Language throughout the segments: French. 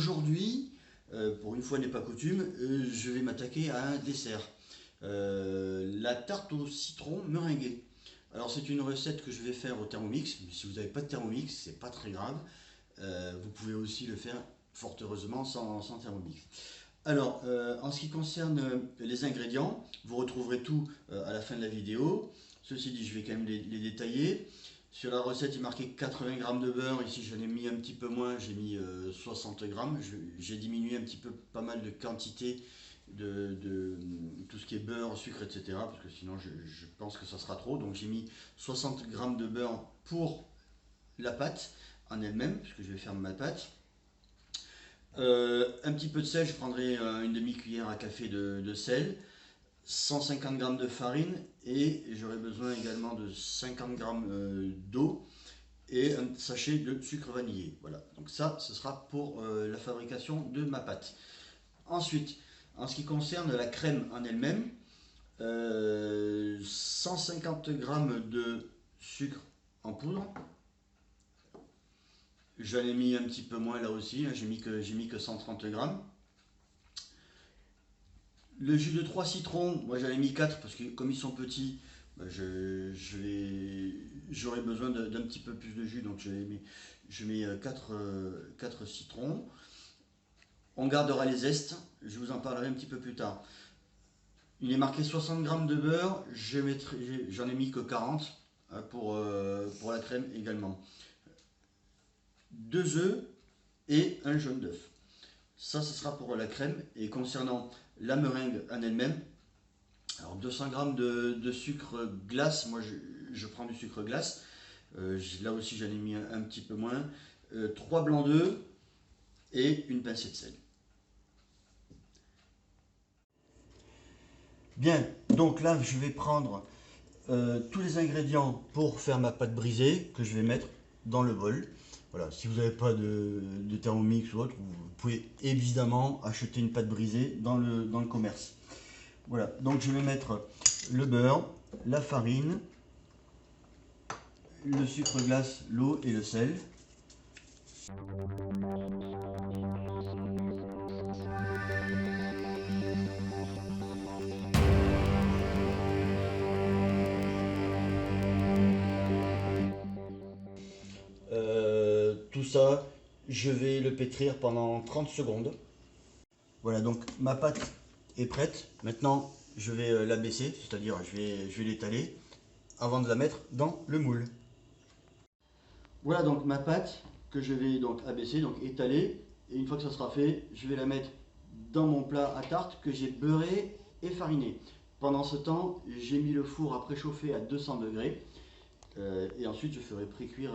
aujourd'hui, pour une fois n'est pas coutume, je vais m'attaquer à un dessert. La tarte au citron meringuée. Alors c'est une recette que je vais faire au Thermomix, mais si vous n'avez pas de Thermomix, c'est pas très grave. Vous pouvez aussi le faire fort heureusement sans Thermomix. Alors, en ce qui concerne les ingrédients, vous retrouverez tout à la fin de la vidéo. Ceci dit, je vais quand même les détailler. Sur la recette, il est marqué 80 g de beurre. Ici, j'en ai mis un petit peu moins, j'ai mis 60 g. J'ai diminué un petit peu pas mal de quantité de tout ce qui est beurre, sucre, etc. Parce que sinon, je pense que ça sera trop. Donc, j'ai mis 60 g de beurre pour la pâte en elle-même, puisque je vais faire ma pâte. Un petit peu de sel, je prendrai une demi-cuillère à café de sel, 150 g de farine et j'aurai besoin également de 50 g d'eau et un sachet de sucre vanillé. Voilà, donc ça, ce sera pour la fabrication de ma pâte. Ensuite, en ce qui concerne la crème en elle-même, 150 g de sucre en poudre. J'en ai mis un petit peu moins là aussi, hein, j'ai mis que 130 g. Le jus de 3 citrons, moi j'en ai mis 4 parce que comme ils sont petits, bah, j'aurais besoin d'un petit peu plus de jus, donc je mets 4 citrons. On gardera les zestes, je vous en parlerai un petit peu plus tard. Il est marqué 60 g de beurre, j'en ai mis que 40 hein, pour la crème également. 2 œufs et un jaune d'œuf. Ça, ce sera pour la crème. Et concernant la meringue en elle-même, alors 200 g de sucre glace, moi je prends du sucre glace. Là aussi, j'en ai mis un petit peu moins. 3 blancs d'œufs et une pincée de sel. Bien, donc là, je vais prendre tous les ingrédients pour faire ma pâte brisée que je vais mettre dans le bol. Voilà, si vous n'avez pas de Thermomix ou autre, vous pouvez évidemment acheter une pâte brisée dans le commerce. Voilà, donc je vais mettre le beurre, la farine, le sucre glace, l'eau et le sel. Tout ça, je vais le pétrir pendant 30 secondes. Voilà, donc ma pâte est prête. Maintenant, je vais la baisser, c'est-à-dire je vais l'étaler avant de la mettre dans le moule. Voilà donc ma pâte que je vais donc abaisser, donc étaler. Et une fois que ça sera fait, je vais la mettre dans mon plat à tarte que j'ai beurré et fariné. Pendant ce temps, j'ai mis le four à préchauffer à 200 degrés. Et ensuite, je ferai précuire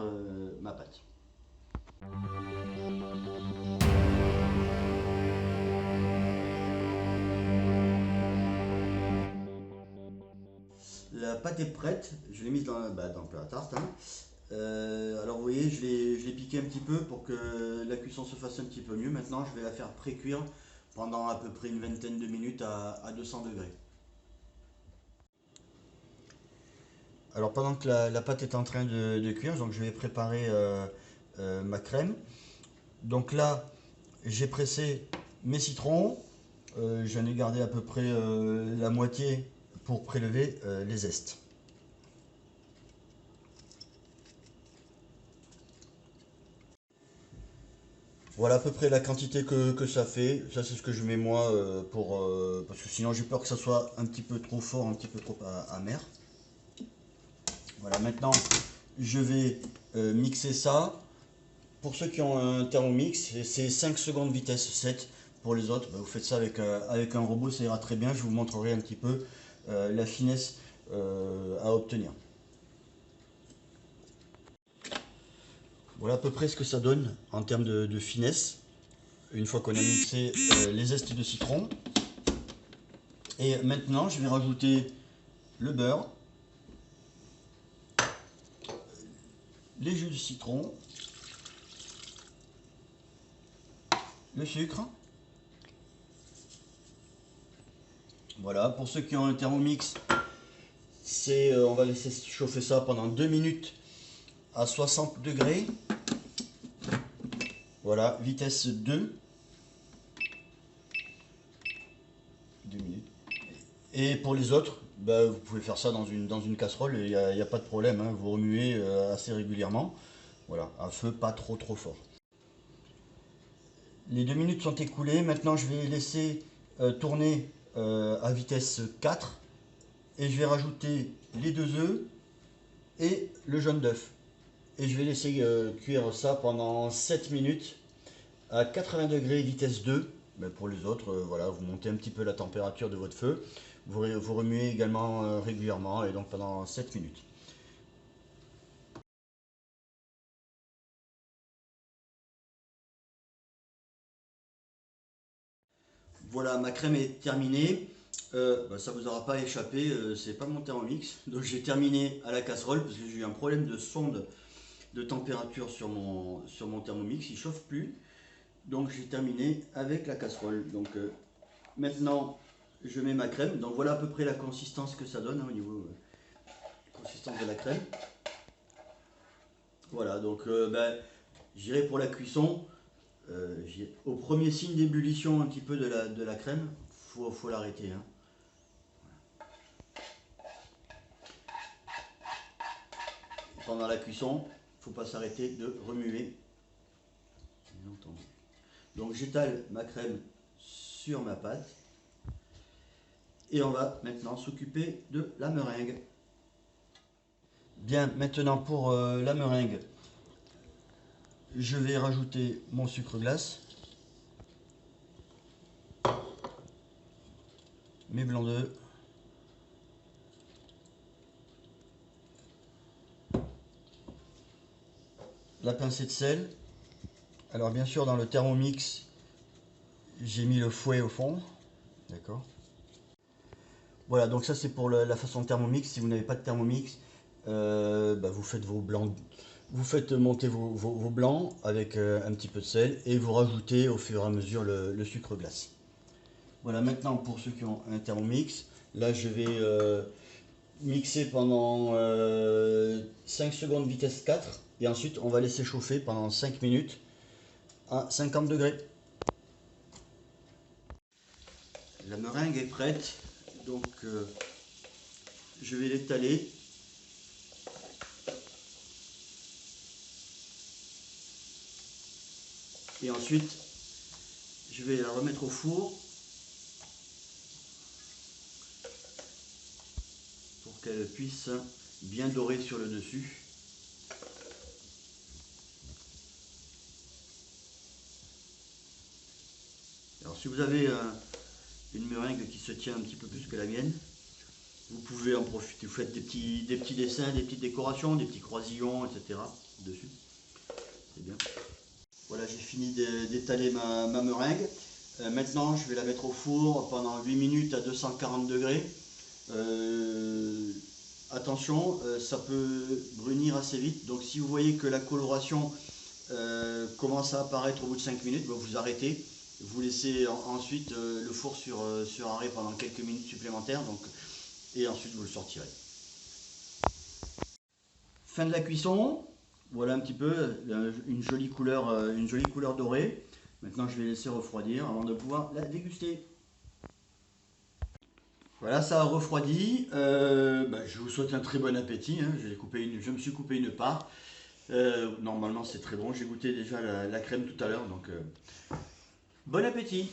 ma pâte. La pâte est prête, je l'ai mise dans le plat à tarte. Hein. Alors vous voyez, je l'ai piqué un petit peu pour que la cuisson se fasse un petit peu mieux. Maintenant, je vais la faire précuire pendant à peu près une vingtaine de minutes à 200 degrés. Alors pendant que la pâte est en train de cuire, donc je vais préparer ma crème. Donc là, j'ai pressé mes citrons. J'en ai gardé à peu près la moitié pour prélever les zestes. Voilà à peu près la quantité que ça fait. Ça c'est ce que je mets moi parce que sinon j'ai peur que ça soit un petit peu trop fort, un petit peu trop amer. Voilà, maintenant je vais mixer ça. Pour ceux qui ont un Thermomix, c'est 5 secondes vitesse 7. Pour les autres, vous faites ça avec un robot, ça ira très bien. Je vous montrerai un petit peu la finesse à obtenir. Voilà à peu près ce que ça donne en termes de finesse. Une fois qu'on a mixé les zestes de citron. Et maintenant, je vais rajouter le beurre, les jus de citron, le sucre. Voilà, pour ceux qui ont un Thermomix, on va laisser chauffer ça pendant 2 minutes à 60 degrés. Voilà, vitesse 2. Et pour les autres, bah, vous pouvez faire ça dans une casserole, il n'y a pas de problème, hein. Vous remuez assez régulièrement. Voilà, un feu pas trop fort. Les 2 minutes sont écoulées, maintenant je vais laisser tourner à vitesse 4 et je vais rajouter les 2 œufs et le jaune d'œuf. Et je vais laisser cuire ça pendant 7 minutes à 80 degrés vitesse 2. Mais pour les autres, voilà, vous montez un petit peu la température de votre feu. Vous remuez également régulièrement et donc pendant 7 minutes. Voilà, ma crème est terminée. Bah, ça vous aura pas échappé, c'est pas mon Thermomix. Donc j'ai terminé à la casserole parce que j'ai eu un problème de sonde de température sur mon Thermomix, il chauffe plus. Donc j'ai terminé avec la casserole. Donc maintenant je mets ma crème. Donc voilà à peu près la consistance que ça donne hein, au niveau consistance de la crème. Voilà, donc j'irai pour la cuisson. Au premier signe d'ébullition un petit peu de la crème, faut l'arrêter, hein. Pendant la cuisson, faut pas s'arrêter de remuer. Donc j'étale ma crème sur ma pâte et on va maintenant s'occuper de la meringue. Bien, maintenant pour la meringue, je vais rajouter mon sucre glace, mes blancs d'œufs, la pincée de sel. Alors bien sûr dans le Thermomix, j'ai mis le fouet au fond, d'accord. Voilà, donc ça c'est pour la façon Thermomix. Si vous n'avez pas de Thermomix, vous faites vos blancs, vous faites monter vos blancs avec un petit peu de sel et vous rajoutez au fur et à mesure le sucre glace. Voilà, maintenant pour ceux qui ont un Thermomix, là je vais mixer pendant 5 secondes vitesse 4 et ensuite on va laisser chauffer pendant 5 minutes à 50 degrés. La meringue est prête, donc je vais l'étaler. Et ensuite, je vais la remettre au four pour qu'elle puisse bien dorer sur le dessus. Alors si vous avez une meringue qui se tient un petit peu plus que la mienne, vous pouvez en profiter. Vous faites des petits dessins, des petites décorations, des petits croisillons, etc. dessus. C'est bien. Voilà, j'ai fini d'étaler ma meringue. Maintenant, je vais la mettre au four pendant 8 minutes à 240 degrés. Attention, ça peut brunir assez vite. Donc si vous voyez que la coloration commence à apparaître au bout de 5 minutes, vous arrêtez. Vous laissez ensuite le four sur arrêt pendant quelques minutes supplémentaires. Et ensuite vous le sortirez. Fin de la cuisson. Voilà un petit peu une jolie couleur dorée. Maintenant je vais laisser refroidir avant de pouvoir la déguster. Voilà, ça a refroidi. Je vous souhaite un très bon appétit, hein. Je me suis coupé une part. Normalement c'est très bon. J'ai goûté déjà la crème tout à l'heure, donc bon appétit.